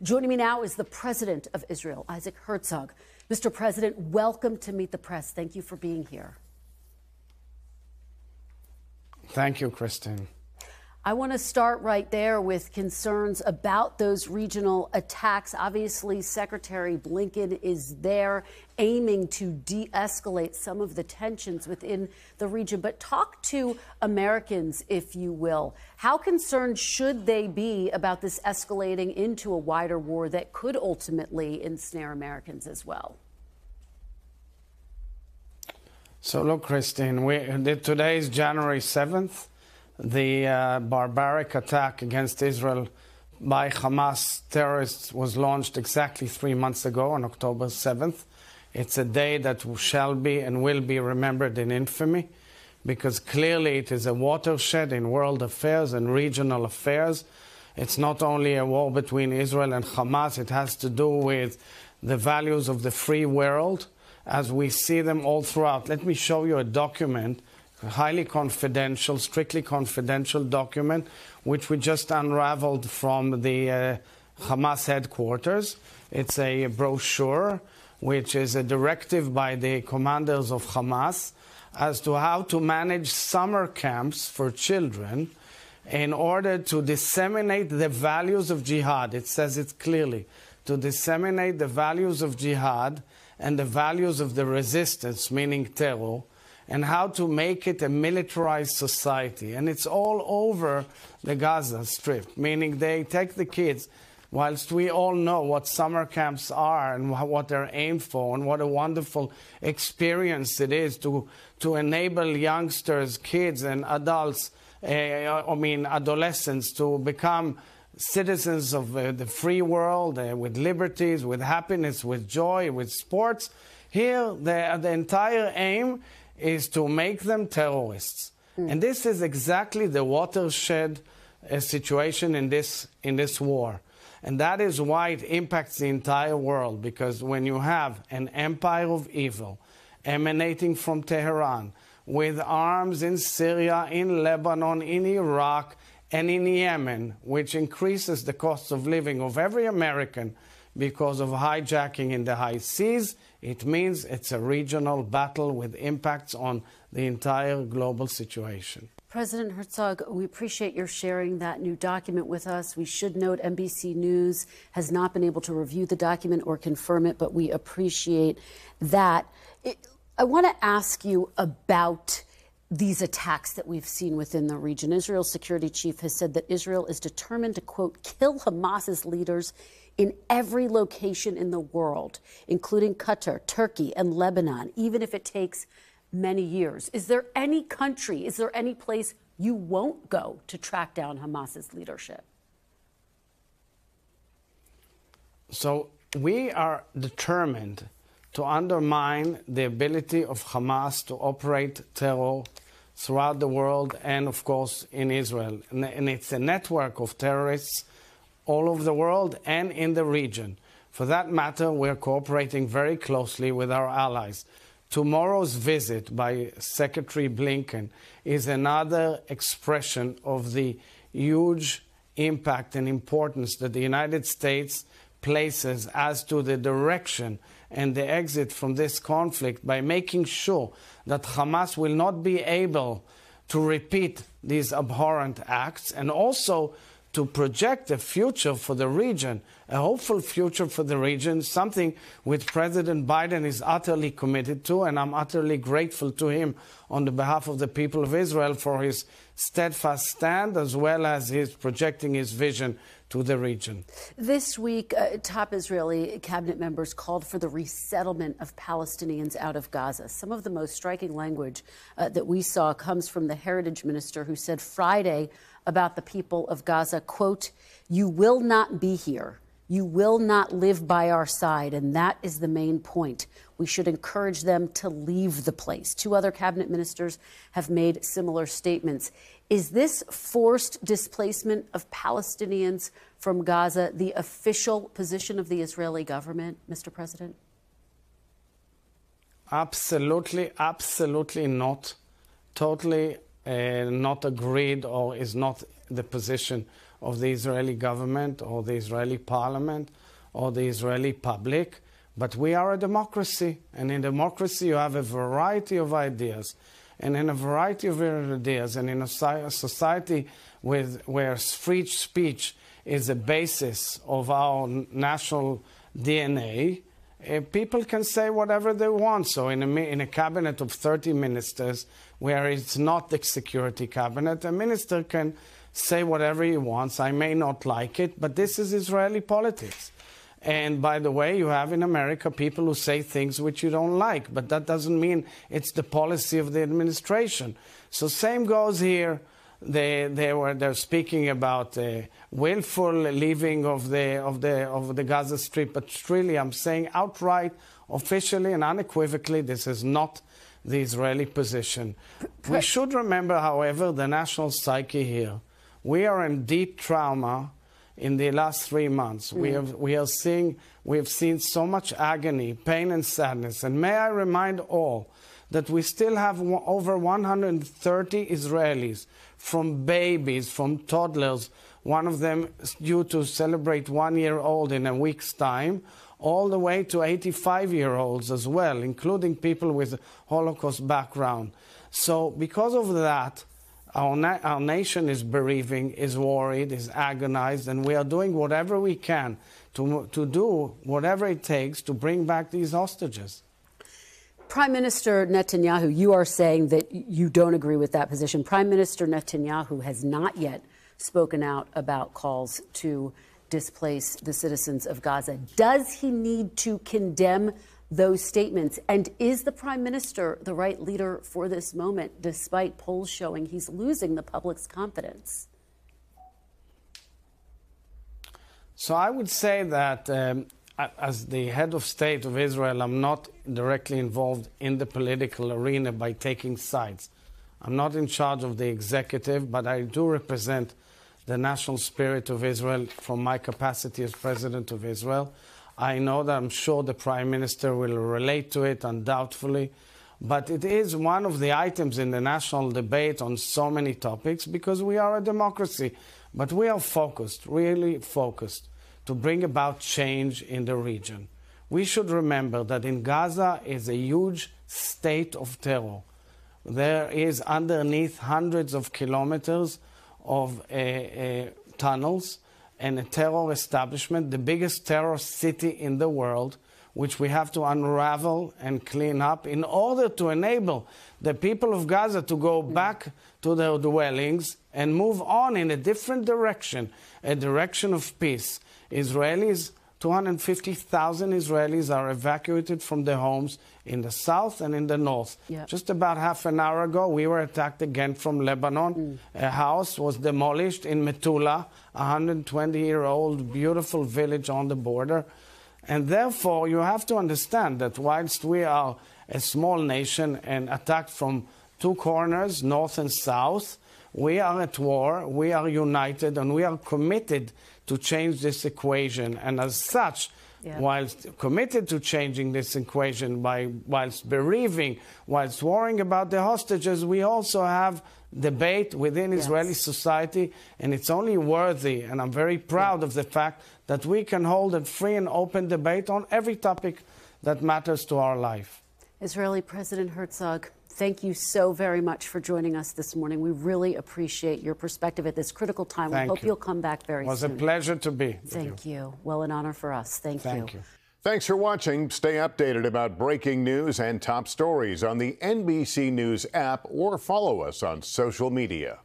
Joining me now is the president of Israel, Isaac Herzog. Mr. President, welcome to Meet the Press. Thank you for being here. Thank you, Kristen. I want to start right there with concerns about those regional attacks. Obviously, Secretary Blinken is there aiming to de-escalate some of the tensions within the region. But talk to Americans, if you will. How concerned should they be about this escalating into a wider war that could ultimately ensnare Americans as well? So look, Kristen, today is January 7th. The barbaric attack against Israel by Hamas terrorists was launched exactly 3 months ago on October 7th. It's a day that shall be and will be remembered in infamy because clearly it is a watershed in world affairs and regional affairs. It's not only a war between Israel and Hamas, it has to do with the values of the free world as we see them all throughout. Let me show you a document, a highly confidential, strictly confidential document, which we just unraveled from the Hamas headquarters. It's a brochure, which is a directive by the commanders of Hamas as to how to manage summer camps for children in order to disseminate the values of jihad. It says it clearly, to disseminate the values of jihad and the values of the resistance, meaning terror, and how to make it a militarized society. And it's all over the Gaza Strip, meaning they take the kids, whilst we all know what summer camps are and what they're aimed for and what a wonderful experience it is to enable youngsters, kids and adults, adolescents to become citizens of the free world with liberties, with happiness, with joy, with sports. Here, the entire aim is to make them terrorists. And this is exactly the watershed situation in this war. And that is why it impacts the entire world, because when you have an empire of evil emanating from Tehran with arms in Syria, in Lebanon, in Iraq, and in Yemen, which increases the cost of living of every American because of hijacking in the high seas, it means it's a regional battle with impacts on the entire global situation. President Herzog, we appreciate your sharing that new document with us. We should note NBC News has not been able to review the document or confirm it, but we appreciate that. I want to ask you about these attacks that we've seen within the region. Israel's security chief has said that Israel is determined to, quote, kill Hamas's leaders in every location in the world, including Qatar, Turkey, and Lebanon, even if it takes many years. Is there any country, is there any place you won't go to track down Hamas's leadership? So we are determined to undermine the ability of Hamas to operate terror throughout the world and, of course, in Israel. And it's a network of terrorists all over the world and in the region. For that matter, we're cooperating very closely with our allies. Tomorrow's visit by Secretary Blinken is another expression of the huge impact and importance that the United States places as to the direction and the exit from this conflict by making sure that Hamas will not be able to repeat these abhorrent acts and also to project a future for the region, a hopeful future for the region, something which President Biden is utterly committed to, and I'm utterly grateful to him on the behalf of the people of Israel for his steadfast stand, as well as his projecting his vision to the region. This week, top Israeli cabinet members called for the resettlement of Palestinians out of Gaza. Some of the most striking language that we saw comes from the heritage minister, who said Friday about the people of Gaza, quote, "You will not be here. You will not live by our side, and that is the main point. We should encourage them to leave the place." Two other cabinet ministers have made similar statements. Is this forced displacement of Palestinians from Gaza the official position of the Israeli government, Mr. President? Absolutely, absolutely not. Totally not agreed, or is not the position of the Israeli government or the Israeli parliament or the Israeli public. But we are a democracy, and in democracy you have a variety of ideas. And in a variety of ideas, and in a society where free speech is the basis of our national DNA, people can say whatever they want. So in a cabinet of 30 ministers, where it's not the security cabinet, a minister can say whatever he wants. I may not like it, but this is Israeli politics. And by the way, you have in America people who say things which you don't like, but that doesn't mean it's the policy of the administration. So same goes here. They're speaking about willful leaving of the Gaza Strip, but really I'm saying outright, officially and unequivocally, this is not the Israeli position. We should remember, however, the national psyche here. We are in deep trauma. In the last 3 months, we have seen so much agony, pain and sadness. And may I remind all that we still have over 130 Israelis, from babies, from toddlers, one of them due to celebrate 1 year old in a week's time, all the way to 85-year-olds as well, including people with Holocaust background. So because of that, our nation is bereaving, is worried, is agonized, and we are doing whatever we can to do whatever it takes to bring back these hostages. Prime Minister Netanyahu, you are saying that you don't agree with that position. Prime Minister Netanyahu has not yet spoken out about calls to displace the citizens of Gaza. Does he need to condemn those statements? And is the Prime Minister the right leader for this moment, despite polls showing he's losing the public's confidence? So I would say that as the head of state of Israel, I'm not directly involved in the political arena by taking sides. I'm not in charge of the executive, but I do represent the national spirit of Israel from my capacity as president of Israel. I know that I'm sure the Prime Minister will relate to it undoubtedly, but it is one of the items in the national debate on so many topics because we are a democracy. But we are focused, really focused, to bring about change in the region. We should remember that in Gaza is a huge state of terror. There is underneath hundreds of kilometers of tunnels and a terror establishment, the biggest terror city in the world, which we have to unravel and clean up in order to enable the people of Gaza to go back to their dwellings and move on in a different direction, a direction of peace. Israelis, 250,000 Israelis are evacuated from their homes in the south and in the north. Yep. Just about half an hour ago, we were attacked again from Lebanon. A house was demolished in Metula, a 120-year-old beautiful village on the border. And therefore, you have to understand that whilst we are a small nation and attacked from two corners, north and south, we are at war, we are united, and we are committed to change this equation. And as such, whilst committed to changing this equation, whilst bereaving, whilst worrying about the hostages, we also have debate within Israeli society, and it's only worthy, and I'm very proud of the fact that we can hold a free and open debate on every topic that matters to our life. Israeli President Herzog, thank you so very much for joining us this morning. We really appreciate your perspective at this critical time. We hope you'll come back very soon. It was a pleasure to be with you. Thank you. Well, an honor for us. Thank you. Thanks for watching. Stay updated about breaking news and top stories on the NBC News app or follow us on social media.